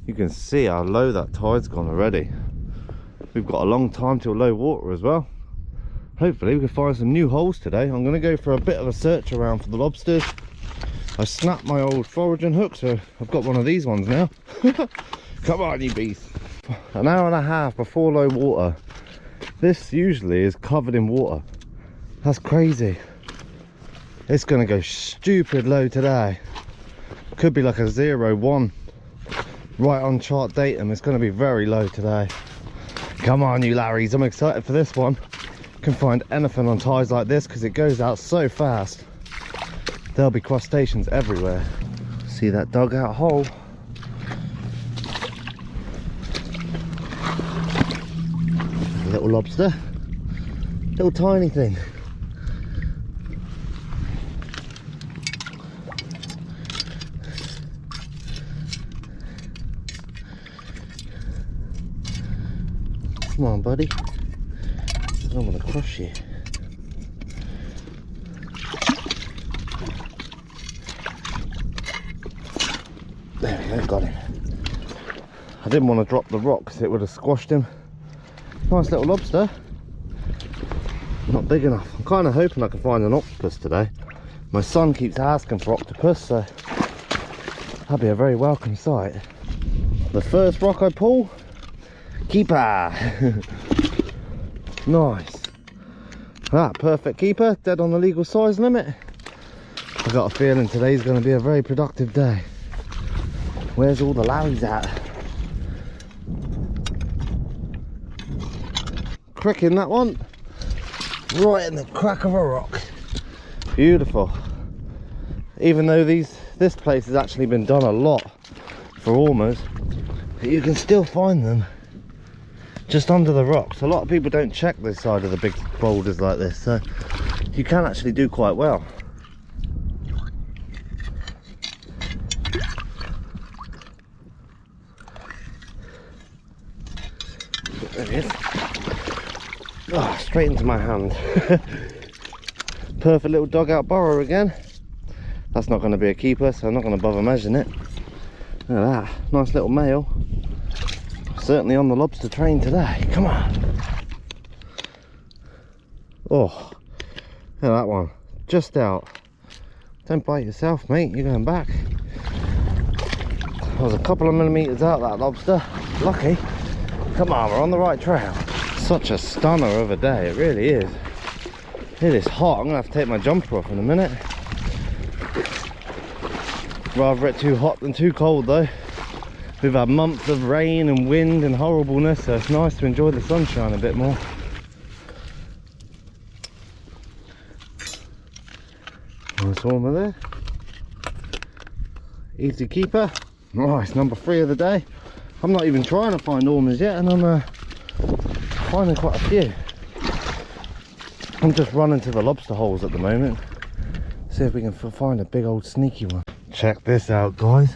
You can see how low that tide's gone already. We've got a long time till low water as well. Hopefully we can find some new holes today. I'm going to go for a bit of a search around for the lobsters. I snapped my old foraging hook, so I've got one of these ones now. Come on, you beast. An hour and a half before low water. This usually is covered in water. That's crazy. It's going to go stupid low today. Could be like a 0-1. Right on chart datum. It's going to be very low today. Come on, you Larrys. I'm excited for this one. Can find anything on tides like this because it goes out so fast. There'll be crustaceans everywhere. See that dugout hole? A little lobster. Little tiny thing. Come on, buddy. I don't want to crush you. There we go, got him. I didn't want to drop the rock because it would have squashed him. Nice little lobster. Not big enough. I'm kind of hoping I can find an octopus today. My son keeps asking for octopus, so that'll be a very welcome sight. The first rock I pull, keeper. Nice. Ah, perfect keeper, dead on the legal size limit. I got a feeling today's going to be a very productive day. Where's all the Larrys at? Cricking that one. Right in the crack of a rock. Beautiful. Even though this place has actually been done a lot for ormers, you can still find them just under the rocks. A lot of people don't check this side of the big boulders like this, so you can actually do quite well. There it is. Oh, straight into my hand. Perfect little dugout burrow again. That's not going to be a keeper, so I'm not going to bother measuring it. Look at that, nice little male. Certainly on the lobster train today. Come on. Oh, look at that one. Just out. Don't bite yourself, mate. You're going back. I was a couple of millimeters out, that lobster. Lucky. Come on, we're on the right trail. Such a stunner of a day. It really is. It is hot. I'm going to have to take my jumper off in a minute. Rather it too hot than too cold though. We've had months of rain and wind and horribleness, so it's nice to enjoy the sunshine a bit more. Nice warmer there. Easy keeper. Nice, number 3 of the day. I'm not even trying to find ormers yet, and I'm finding quite a few. I'm just running to the lobster holes at the moment. See if we can find a big old sneaky one. Check this out, guys.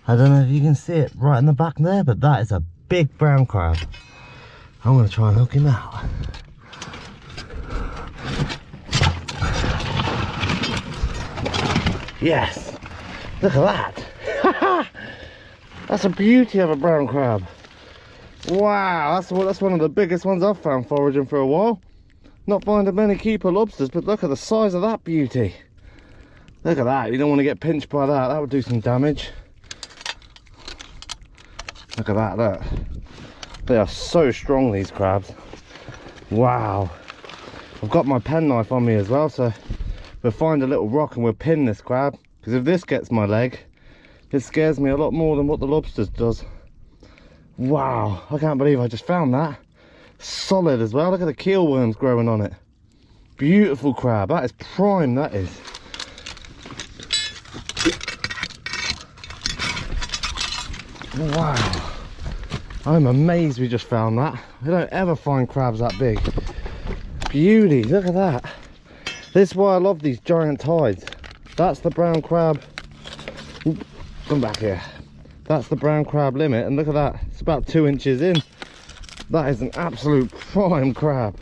I don't know if you can see it right in the back there, but that is a big brown crab. I'm going to try and hook him out. Yes! Look at that! That's a beauty of a brown crab. Wow, that's one of the biggest ones I've found foraging for a while. Not finding many keeper lobsters, but look at the size of that beauty. Look at that, you don't want to get pinched by that. That would do some damage. Look at that, look. They are so strong, these crabs. Wow. I've got my penknife on me as well, so we'll find a little rock and we'll pin this crab. Because if this gets my leg, it scares me a lot more than what the lobsters does. Wow, I can't believe I just found that. Solid as well. Look at the keel worms growing on it. Beautiful crab. That is prime, that is. Wow, I'm amazed we just found that. I don't ever find crabs that big. Beauty, look at that. This is why I love these giant tides. That's the brown crab. Oop, come back here. That's the brown crab limit, and look at that. It's about 2 inches in. That is an absolute prime crab.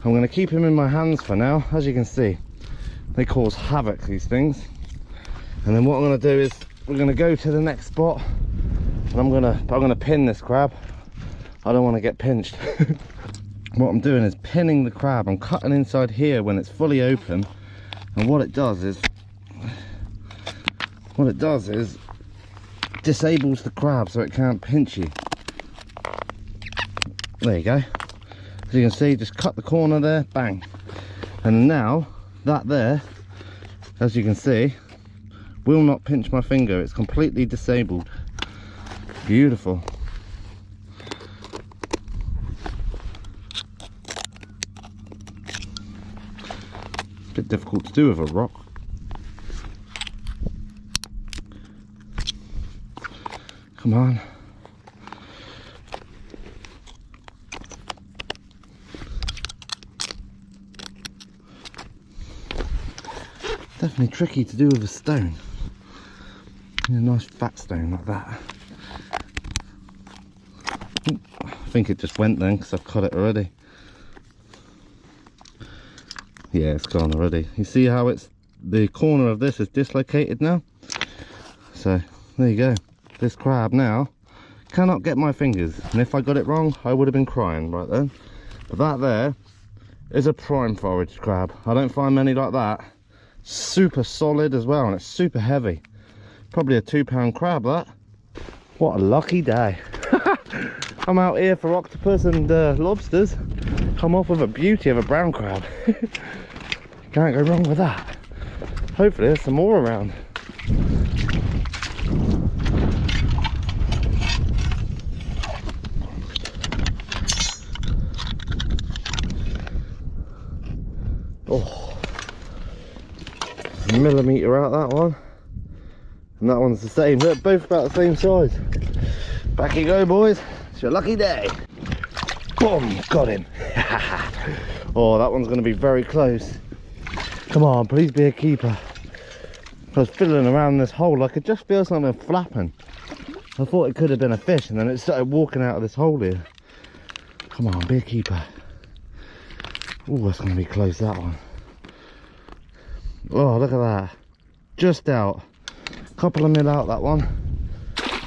I'm going to keep him in my hands for now. As you can see, they cause havoc, these things. And then what I'm going to do is we're going to go to the next spot And I'm gonna pin this crab. I don't want to get pinched. What I'm doing is pinning the crab. I'm cutting inside here when it's fully open, and what it does is disables the crab so it can't pinch you. There you go. As you can see, just cut the corner there, bang. And now that there, as you can see, will not pinch my finger. It's completely disabled. Beautiful. Bit difficult to do with a rock. Come on. Definitely tricky to do with a stone. A nice fat stone like that. I think it just went then because I've cut it already. Yeah, it's gone already. You see how it's the corner of this is dislocated now? So there you go. This crab now cannot get my fingers, and if I got it wrong I would have been crying right then. But that there is a prime foraged crab. I don't find many like that. Super solid as well, and it's super heavy. Probably a 2-pound crab, that. What a lucky day. I'm out here for octopus and lobsters. Come off with a beauty of a brown crab. Can't go wrong with that. Hopefully there's some more around. Oh, millimetre out that one, and that one's the same. They're both about the same size. Back you go, boys. It's your lucky day. Boom, got him. Oh, that one's going to be very close. Come on, please be a keeper. I was fiddling around this hole. I could just feel something flapping. I thought it could have been a fish, and then it started walking out of this hole here. Come on, be a keeper. Oh, that's going to be close, that one. Oh, look at that. Just out. Couple of mil out, that one.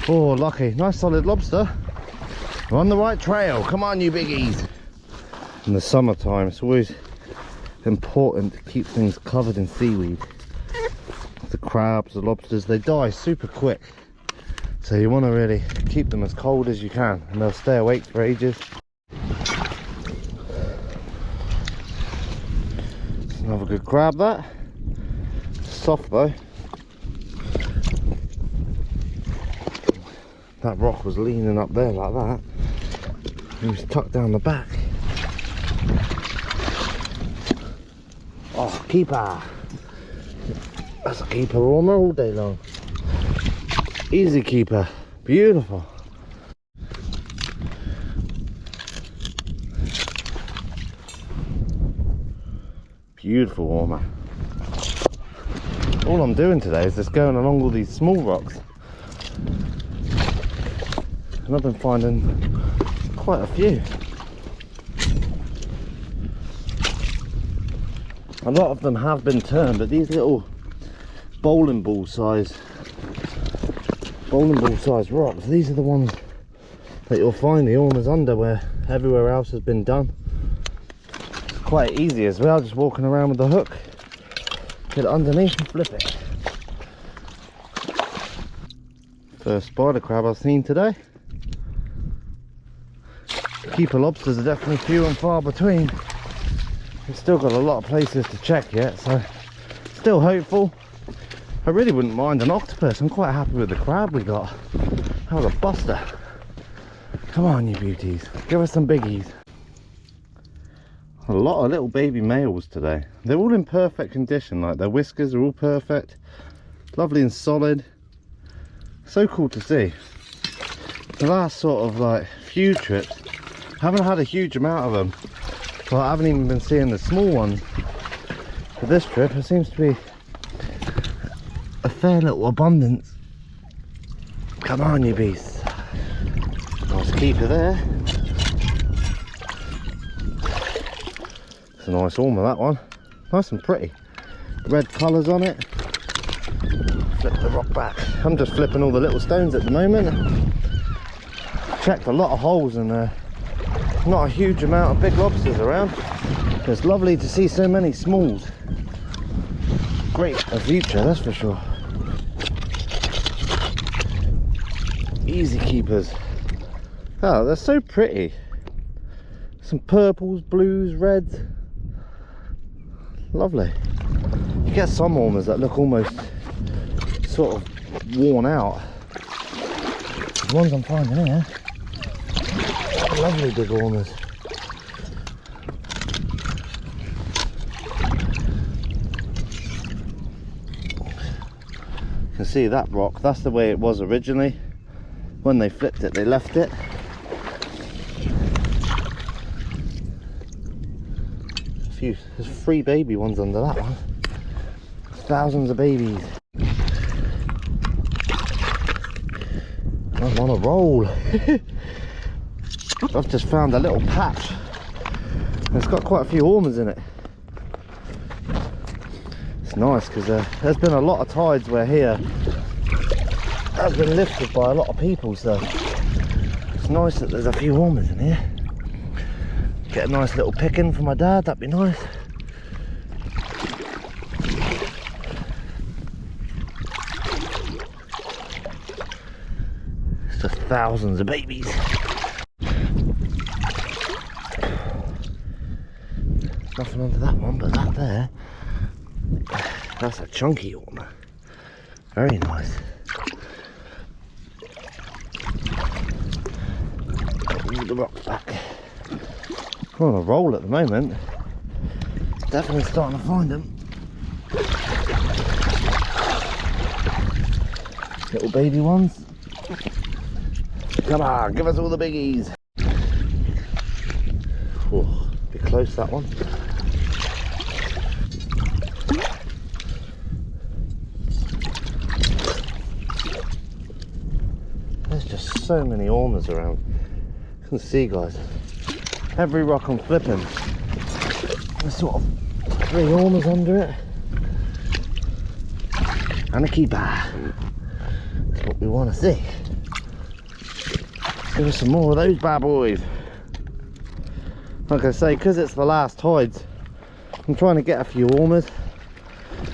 Oh, lucky. Nice solid lobster. We're on the right trail. Come on, you biggies. In the summertime, it's always important to keep things covered in seaweed. The crabs, the lobsters, they die super quick. So you want to really keep them as cold as you can, and they'll stay awake for ages. Another good crab, that. Soft though. That rock was leaning up there like that. He was tucked down the back. Oh, keeper. That's a keeper warmer all day long. Easy keeper. Beautiful. Beautiful warmer. All I'm doing today is just going along all these small rocks, and I've been finding quite a few. A lot of them have been turned, but these little bowling ball size rocks, these are the ones that you'll find the ormers under, where everywhere else has been done. It's quite easy as well, just walking around with the hook, get it underneath and flip it. First spider crab I've seen today. Keeper lobsters are definitely few and far between. We've still got a lot of places to check yet, so still hopeful. I really wouldn't mind an octopus. I'm quite happy with the crab we got. That was a buster. Come on, you beauties, give us some biggies. A lot of little baby males today. They're all in perfect condition, like their whiskers are all perfect, lovely and solid. So cool to see. The last sort of like few trips, I haven't had a huge amount of them. Well, I haven't even been seeing the small ones. For this trip, there seems to be a fair little abundance. Come on, you beasts. Nice keeper there. It's a nice ormer, that one. Nice and pretty. Red colours on it. Flip the rock back. I'm just flipping all the little stones at the moment. checked a lot of holes and not a huge amount of big lobsters around. It's lovely to see so many smalls. Great a future, that's for sure. Easy keepers. Oh, they're so pretty. Some purples, blues, reds. Lovely. You get some ormers that look almost sort of worn out. The ones I'm finding here, lovely big ormers. You can see that rock, that's the way it was originally. When they flipped it, they left it. There's 3 baby ones under that one. Thousands of babies. I'm on a roll. I've just found a little patch. It's got quite a few ormers in it. It's nice because there's been a lot of tides where here has been lifted by a lot of people, so it's nice that there's a few ormers in here. Get a nice little pick in for my dad, that'd be nice. It's just thousands of babies. Nothing under that one, but that there, that's a chunky ormer. Very nice. Move the rocks back. We're on a roll at the moment. Definitely starting to find them. Little baby ones. Come on, give us all the biggies. Oh, be close that one. There's just so many ormers around. You can see, guys. Every rock I'm flipping, there's sort of 3 ormers under it. And a keeper. That's what we want to see. Let's give us some more of those bad boys. Like I say, because it's the last tides, I'm trying to get a few ormers.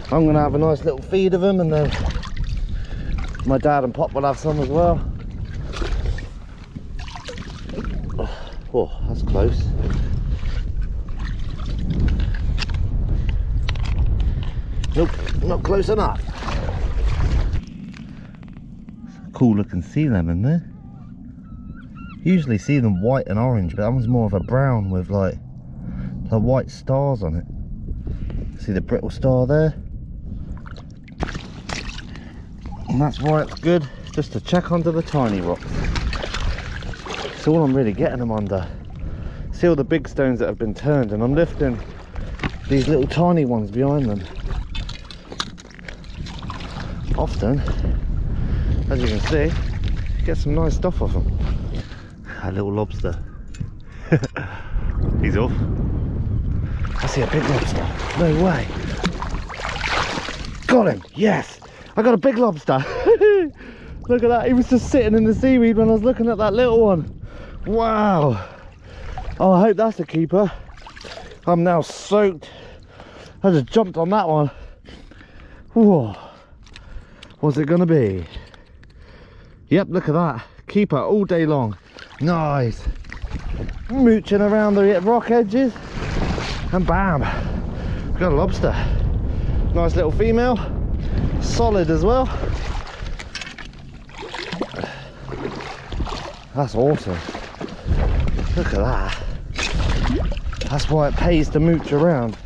I'm going to have a nice little feed of them, and then my dad and Pop will have some as well. Oh, that's close. Nope, not close enough. Cool looking sea lemon there. Usually see them white and orange, but that one's more of a brown with like the white stars on it. See the brittle star there? And that's why it's good just to check under the tiny rocks. That's all I'm really getting them under. See all the big stones that have been turned, and I'm lifting these little tiny ones behind them. Often, as you can see, you get some nice stuff off them. A little lobster. He's off. I see a big lobster. No way. Got him. Yes. I got a big lobster. Look at that. He was just sitting in the seaweed when I was looking at that little one. Wow. Oh, I hope that's a keeper. I'm now soaked. I just jumped on that one. Whoa. What's it gonna be? Yep, look at that. Keeper all day long. Nice. Mooching around the rock edges. And bam. Got a lobster. Nice little female. Solid as well. That's awesome. Look at that. That's why it pays to mooch around.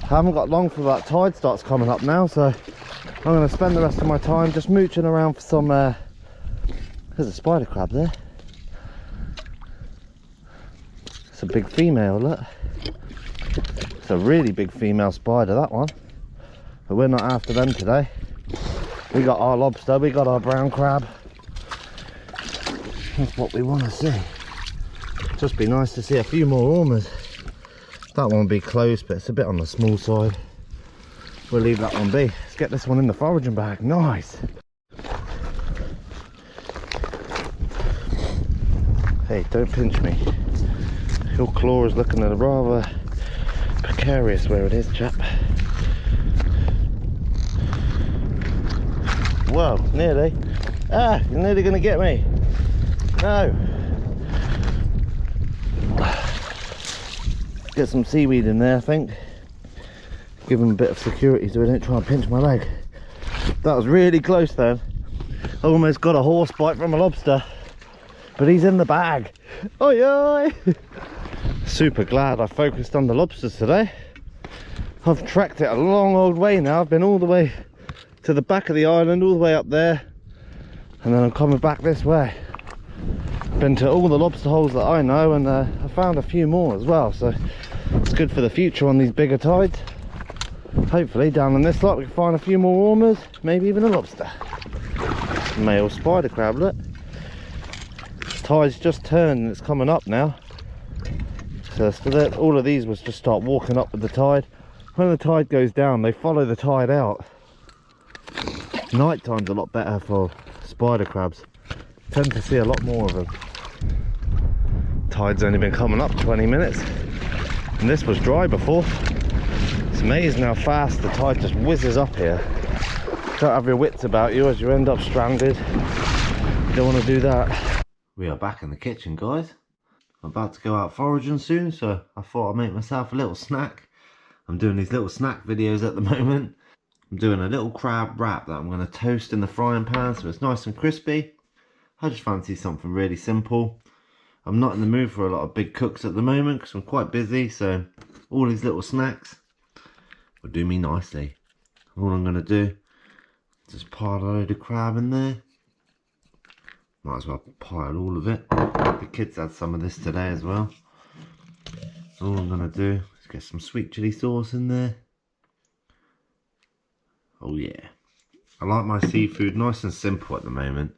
I haven't got long for that tide starts coming up now, so I'm going to spend the rest of my time just mooching around for some there's a spider crab there. It's a big female, look. It's a really big female spider, that one. But we're not after them today. We got our lobster, we got our brown crab. That's what we want to see. Just be nice to see a few more ormers. That one will be close, but it's a bit on the small side. We'll leave that one be. Let's get this one in the foraging bag. Nice. Hey, don't pinch me. Your claw is looking at a rather precarious where it is, chap. Whoa, nearly. Ah, you're nearly going to get me. No. Get some seaweed in there, I think. Give him a bit of security so he don't try and pinch my leg. That was really close then. I almost got a horse bite from a lobster, but he's in the bag. Oi oi! Super glad I focused on the lobsters today. I've trekked it a long old way now. I've been all the way to the back of the island, all the way up there, and then I'm coming back this way. Been to all the lobster holes that I know, and I found a few more as well, so it's good for the future on these bigger tides. Hopefully down on this lot we can find a few more warmers, maybe even a lobster. Male spider crab, look. Tide's just turned and it's coming up now. So all of these was just start walking up with the tide. When the tide goes down, they follow the tide out. Night time's a lot better for spider crabs. Tend to see a lot more of them. Tide's only been coming up 20 minutes, and this was dry before. It's amazing how fast the tide just whizzes up here. Don't have your wits about you as you end up stranded. You don't want to do that. We are back in the kitchen, guys. I'm about to go out foraging soon, so I thought I'd make myself a little snack. I'm doing these little snack videos at the moment. I'm doing a little crab wrap that I'm going to toast in the frying pan so it's nice and crispy. I just fancy something really simple. I'm not in the mood for a lot of big cooks at the moment because I'm quite busy, so all these little snacks will do me nicely. All I'm going to do is just pile a load of crab in there. Might as well pile all of it. The kids had some of this today as well. All I'm going to do is get some sweet chilli sauce in there. Oh yeah. I like my seafood nice and simple at the moment.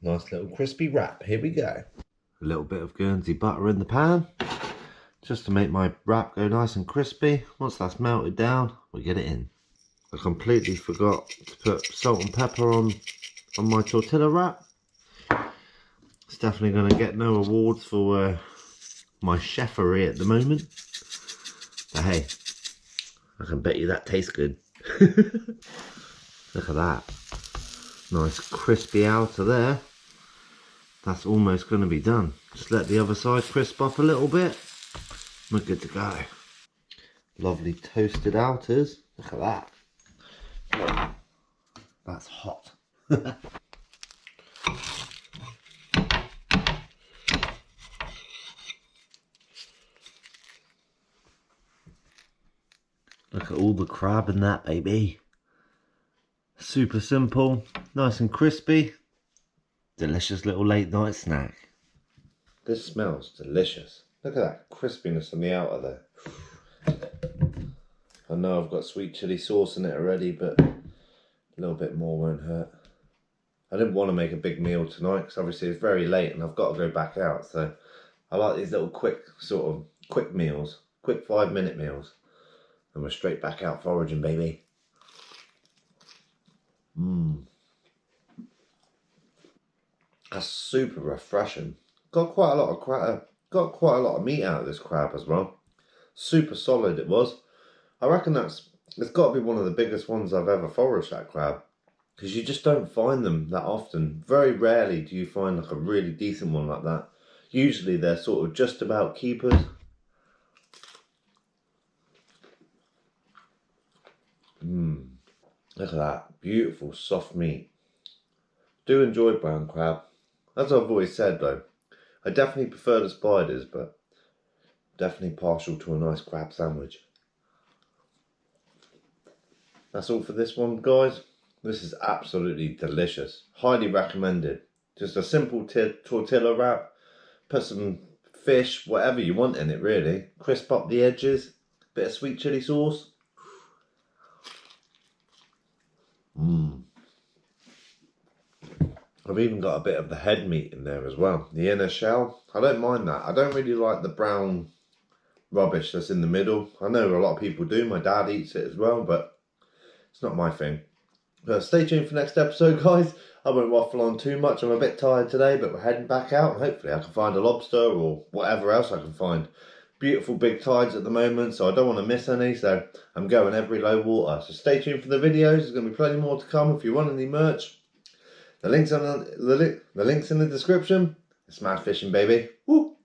Nice little crispy wrap, here we go. A little bit of Guernsey butter in the pan, just to make my wrap go nice and crispy. Once that's melted down, we get it in. I completely forgot to put salt and pepper on my tortilla wrap. It's definitely going to get no awards for my chefery at the moment. But hey, I can bet you that tastes good. Look at that. Nice crispy outer there. That's almost going to be done. Just let the other side crisp up a little bit. We're good to go. Lovely toasted outers. Look at that. That's hot. Look at all the crab in that, baby. Super simple, nice and crispy. Delicious little late night snack. This smells delicious. Look at that crispiness on the outer there. I know I've got sweet chilli sauce in it already, but a little bit more won't hurt. I didn't want to make a big meal tonight because obviously it's very late and I've got to go back out. So I like these little quick meals, quick 5-minute meals. And we're straight back out foraging, baby. That's super refreshing. Got quite a lot of meat out of this crab as well. Super solid it was. I reckon it's got to be one of the biggest ones I've ever foraged, that crab, because you just don't find them that often. Very rarely do you find like a really decent one like that. Usually they're sort of just about keepers. Look at that, beautiful soft meat. Do enjoy brown crab. As I've always said though, I definitely prefer the spiders, but definitely partial to a nice crab sandwich. That's all for this one, guys. This is absolutely delicious. Highly recommended. Just a simple tortilla wrap. Put some fish, whatever you want in it really. Crisp up the edges. Bit of sweet chilli sauce. I've even got a bit of the head meat in there as well. The inner shell. I don't mind that. I don't really like the brown rubbish that's in the middle. I know a lot of people do. My dad eats it as well, but it's not my thing. Stay tuned for next episode, guys. I won't waffle on too much. I'm a bit tired today, but we're heading back out, and hopefully I can find a lobster or whatever else I can find. Beautiful big tides at the moment, so I don't want to miss any, so I'm going every low water. So stay tuned for the videos. There's going to be plenty more to come. If you want any merch, the links the links in the description. Smash fishing, baby. Woo!